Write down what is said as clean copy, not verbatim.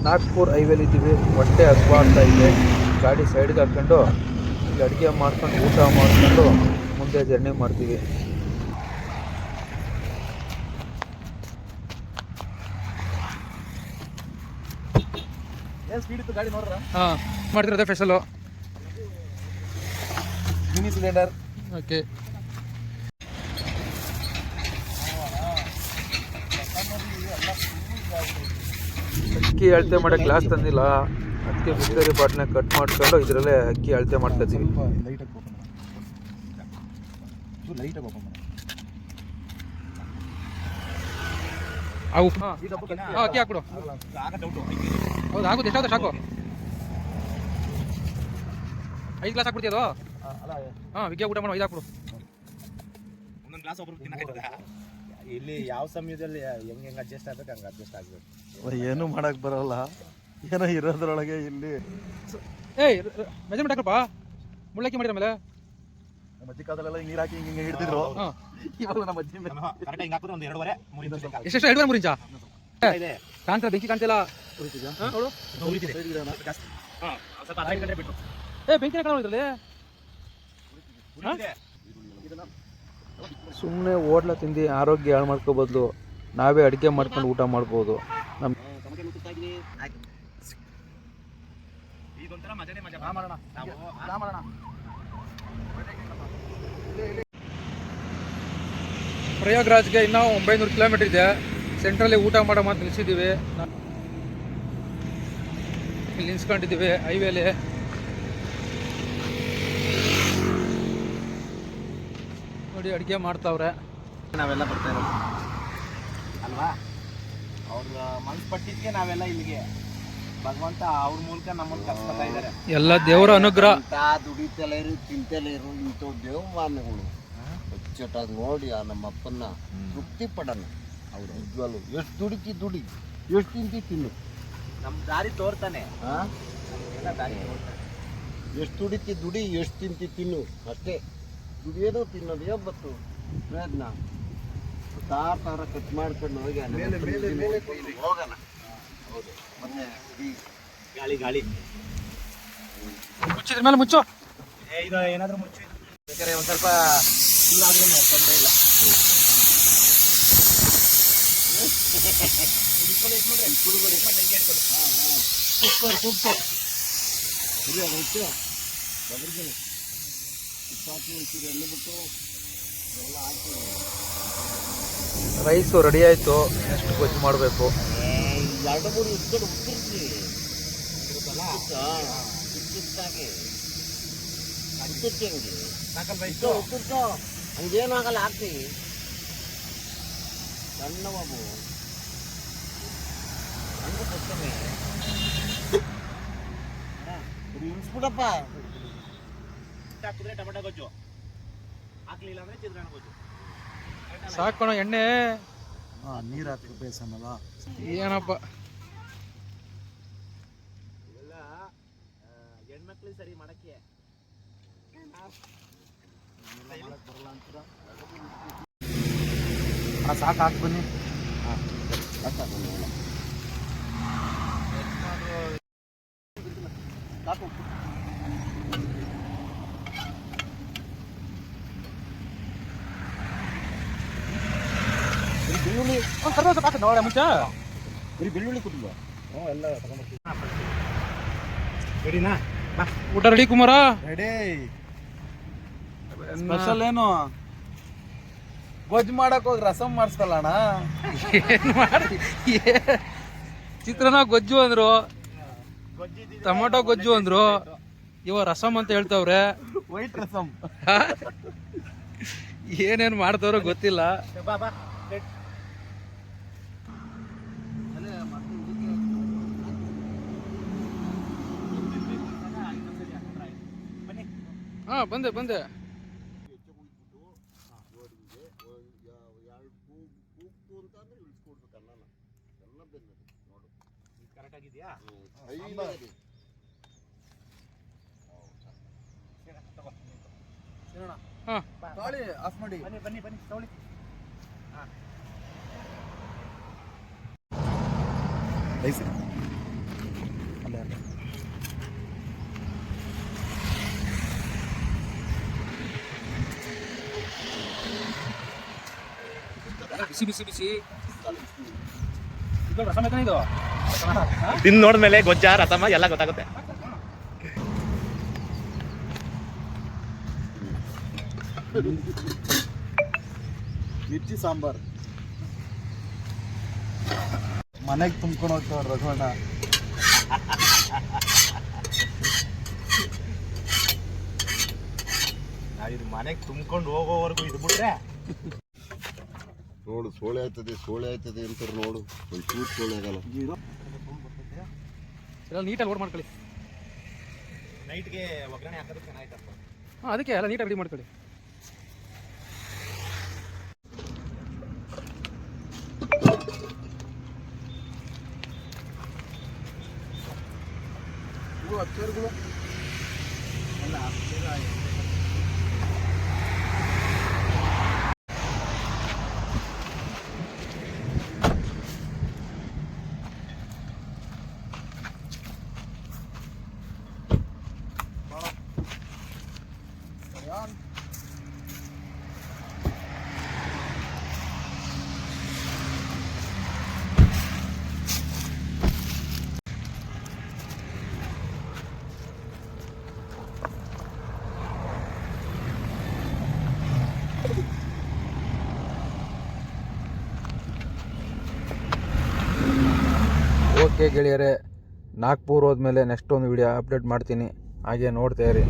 ನಾಗ್ಪುರ್ ಹೈವೇಲಿ ಇದ್ದೀವಿ. ಹೊಟ್ಟೆ ಹಸ್ವಾಗ್ತಾ ಇದೆ. ಗಾಡಿ ಸೈಡ್ಗೆ ಹಾಕ್ಕೊಂಡು ಇಲ್ಲಿ ಅಡುಗೆ ಮಾಡ್ಕೊಂಡು ಊಟ ಮಾಡ್ಕೊಂಡು ಮುಂದೆ ಜರ್ನಿ ಮಾಡ್ತೀವಿ. ಏನು ಸ್ಪೀಡ್ ಇತ್ತು ಗಾಡಿ ನೋಡ್ರ? ಮಾಡ್ತಿರೋದೇ ಸ್ಪೆಷಲು ಮಿನಿ ಸಿಲಿಂಡರ್. ಓಕೆ, ಅಕ್ಕಿ ಅಳತೆ ಮಾಡೋ ಗ್ಲಾಸ್ ತಂದಿಲ್ಲ, ಅದಕ್ಕೆ ಬಿಸ್ಲರಿ ಬಾಟ್ಲನ್ನ ಕಟ್ ಮಾಡ್ಕೊಂಡು ಇದರಲ್ಲೇ ಅಕ್ಕಿ ಅಳತೆ ಮಾಡ್ಕೊತೀವಿ. ಅವು ಅಕ್ಕಿ ಹಾಕ್ಬಿಡು. ಹೌದು, ಆಗುತ್ತೆ. ಎಷ್ಟಾಗುತ್ತೆ ಸಾಕು. 5 ಗ್ಲಾಸ್ ಹಾಕ್ಬಿಡ್ತೀಯ ಅದು? ವಿದ್ಯಾ ಊಟ ಮಾಡೋ 5 ಹಾಕ್ಬಿಡು. ಒಂದೊಂದು ಗ್ಲಾಸ್ ಒಬ್ರು ತಿನ್ನಕ್ಕೆ ಇಲ್ಲಿ ಯಾವ ಸಮಯದಲ್ಲಿ ಹೆಂಗೆ ಅಡ್ಜಸ್ಟ್ ಆಗ್ಬೇಕು ಹಂಗೆ ಅಡ್ಜಸ್ಟ್ ಆಗ್ಬೇಕು. ಏನು ಮಾಡಕ್ ಬರೋಲ್ಲ, ಏನೋ ಇರೋದ್ರೊಳಗೆ ಇಲ್ಲಿ. ಮೆಜರ್ಮೆಂಟ್ ಹಾಕಪ್ಪ. ಮುಳ್ಳಕ್ಕಿ ಮಾಡಿರ ಮೇಲೆ ಮಜ್ಜಿ ಕಾಲದಲ್ಲೆಲ್ಲ ನೀರು ಹಾಕಿ ಹಿಂಗೆ ಹಿಡ್ತಿದ್ರು. ಇವಾಗ ನಮ್ಮ ಅಜ್ಜಿ ಹಾಕಿದ್ರೆ ಒಂದು 2.5 ಎಷ್ಟು 2.5 ಇಂಚ ಕಾಣ್ತಾ? ಬೆಂಕಿ ಕಾಣ್ತಿಲ್ಲ. ಬೆಂಕಿ ಕಾಣೋದ್ರಲ್ಲಿ ಸುಮ್ಮನೆ ಹೋಟ್ಲ ತಿಂದು ಆರೋಗ್ಯ ಹಾಳು ಮಾಡ್ಕೋಬದ್ಲು ನಾವೇ ಅಡುಗೆ ಮಾಡ್ಕೊಂಡು ಊಟ ಮಾಡ್ಬೋದು. ನಮ್ಮ ಪ್ರಯಾಗ್ರಾಜ್ಗೆ ಇನ್ನೂ 900 ಕಿಲೋಮೀಟರ್ ಇದೆ. ಸೆಂಟ್ರಲ್ಲಿ ಊಟ ಮಾಡೋ ಮಾತು ನಿಲ್ಸಿದ್ದೀವಿ. ಇಲ್ಲಿ ನಿಲ್ಸ್ಕೊಂಡಿದ್ದೀವಿ ಹೈವೇಲಿ. ನೋಡಿ ಅಡುಗೆ ಮಾಡ್ತಾವ್ರೆ. ನಾವೆಲ್ಲ ಬರ್ತಾ ಇರೋದು ಅಲ್ವಾ, ಅವ್ರ ಮನ್ಸು ಪಟ್ಟಿದ್ಕೆ ನಾವೆಲ್ಲ ಇಲ್ಲಿಗೆ. ಭಗವಂತ ಅವ್ರ ಮೂಲಕ ನಮ್ಮನ್ನು ಕರ್ಸ್ಕೊತಾ ಇದ್ದಾರೆ. ಎಲ್ಲ ದೇವರ ಅನುಗ್ರಹ. ದುಡಿತಲೇ ಇರು, ತಿಂತಲೇ ಇರು, ಇಂಥವು ದೇವಮಾನಗಳು ಅಚ್ಚಟಾಗಿ ನೋಡಿ ಆ ನಮ್ಮ ಅಪ್ಪನ್ನ ತೃಪ್ತಿ ಪಡೋಣ. ಅವ್ರು ನಿಜವಾಗ್ಲು ಎಷ್ಟು ದುಡಿ, ಎಷ್ಟು ತಿನ್ನು. ನಮ್ಮ ದಾರಿ ತೋರ್ತಾನೆ. ಎಷ್ಟು ದುಡಿ, ಎಷ್ಟು ತಿನ್ನು ಅಷ್ಟೇ. ದುಡಿಯೋದು ತಿನ್ನೋದು ಯಾವತ್ತು ಪ್ರಯತ್ನ ತಾರ ಕಟ್ ಮಾಡ್ಕೊಂಡು ಹೋಗಿ ಹೋಗೋಣ. ಹೌದು, ಮತ್ತೆ ಗಾಳಿ ಮುಚ್ಚಿದ್ರ ಮೇಲೆ ಮುಚ್ಚು. ಇದು ಏನಾದರೂ ಮುಚ್ಚಿ ಬೇಕಾದ್ರೆ ಒಂದು ಸ್ವಲ್ಪ ಇಲ್ಲಾದ್ರೂ ತೊಂದರೆ ಇಲ್ಲ. ರೈಸು ರೆಡಿ ಆಯಿತು. ನೆಕ್ಸ್ಟ್ ಗೊಜ್ಜು ಮಾಡಬೇಕು. ಹಂಗೇನು ಆಗಲ್ಲ, ಹಾಕ್ತೀವಿ ಸಣ್ಣ ಬಾಬು ಹಂಗೆ ಕೊಡ್ತೇನೆ. ಇಳಿಸ್ಬಿಡಪ್ಪ. ಹಾಕಿದ್ರೆ ಟೊಮೆಟೊ ಗೊಜ್ಜು, ಹಾಕ್ಲಿಲ್ಲ ಅಂದ್ರೆ ಚಿತ್ರಾನ್ನ ಗೊಜ್ಜು. ಸಾಕೋಣ ಎಣ್ಣೆ. ನೀರು ಹಾಕಿ ಬೇಸನಲ್ಲ ಏನಪ್ಪ. ಇವೆಲ್ಲ ಹೆಣ್ಮಕ್ಳಿಗೆ ಸರಿ ಮಾಡಕ್ಕೆ ಬರಲ್ಲ ಅಂತೀರ. ಸಾಕು ಹಾಕಿ ಬನ್ನಿ. ಬೆಳ್ಳುಳ್ಳಿ ಕರ್ಬೇವು ಹಾಕಿ ನೋಡ ಮುಂಚೆ. ಬರೀ ಬೆಳ್ಳುಳ್ಳಿ ಕೊಟ್ಟಿಲ್ವಾ? ಎಲ್ಲ ತಗೊಂಡ್ಬರ್ತೀವಿ. ರೆಡಿನಾ? ಊಟ ರೆಡಿ ಕುಮಾರ? ರೆಡಿ. ಸ್ಪೆಷಲ್ ಏನು ಗೊಜ್ಜು ಮಾಡಕ್ ಹೋಗಿ ರಸಂ ಮಾಡಿಸ್ಕಲ್ಲ ಅಣ್ಣ. ಏನು ಮಾಡಿ ಚಿತ್ರಾನ್ನ ಗೊಜ್ಜು ಅಂದ್ರು, ಟೊಮೊಟೊ ಗೊಜ್ಜು ಅಂದ್ರು, ಇವ ರಸಂ ಅಂತ ಹೇಳ್ತಾವ್ರೆ. ವೈಟ್ ರಸಂ. ಏನೇನು ಮಾಡ್ತಾವ್ರೋ ಗೊತ್ತಿಲ್ಲ. ಬಂದೆ ಕರೆಕ್ಟ್ ಆಗಿದೆಯಾ? ತಾಳಿ ಆಫ್ ಮಾಡಿ. ಬನ್ನಿ ತಗೊಳ್ಳಿ. ಬಿಸಿ ಬಿಸಿ ಬಿಸಿ ಇದು ರಸಂ ಐತಾನೆ ಇದು ತಿಂದು ನೋಡಿದ್ಮೇಲೆ ಗೊಜ್ಜ ರಸಮ ಎಲ್ಲ ಗೊತ್ತಾಗುತ್ತೆ. ಮಿರ್ಚಿ ಸಾಂಬಾರ್ ಮನೆಗೆ ತುಂಬ್ಕೊಂಡು ಹೋಗ್ತಾವ ರಘುವಣ್ಣ. ಇದು ಮನೆಗೆ ತುಂಬ್ಕೊಂಡು ಹೋಗೋವರೆಗೂ ಇದು ಬಿಟ್ರೆ ನೋಡು ಸೋಳೆ ಆಯ್ತದೆ ಅಂತಾರೆ ನೋಡು. ಒಂದು ಚೂರು ಸೋಳೆ ಆಗಲ್ಲ. ಎಲ್ಲ ನೀಟಾಗಿ ಲೋಡ್ ಮಾಡ್ಕೊಳ್ಳಿ. ನೈಟ್ಗೆ ಒಗ್ಗರಣೆ ಹಾಕೋದು ಚೆನ್ನಾಗಿತ್ತಪ್ಪ. ಹಾಂ ಅದಕ್ಕೆ ಎಲ್ಲ ನೀಟಾಗಿ ರೆಡಿ ಮಾಡ್ಕೊಳ್ಳಿ. ಅಚ್ಚರ್ಗಳು ಓಕೆ ಗೆಳೆಯರೆ, ನಾಗ್ಪುರ್ ಹೋದ್ಮೇಲೆ ನೆಕ್ಸ್ಟ್ ಒಂದು ವಿಡಿಯೋ ಅಪ್ಡೇಟ್ ಮಾಡ್ತೀನಿ, ಹಾಗೆ ನೋಡ್ತಾ ಇರಿ.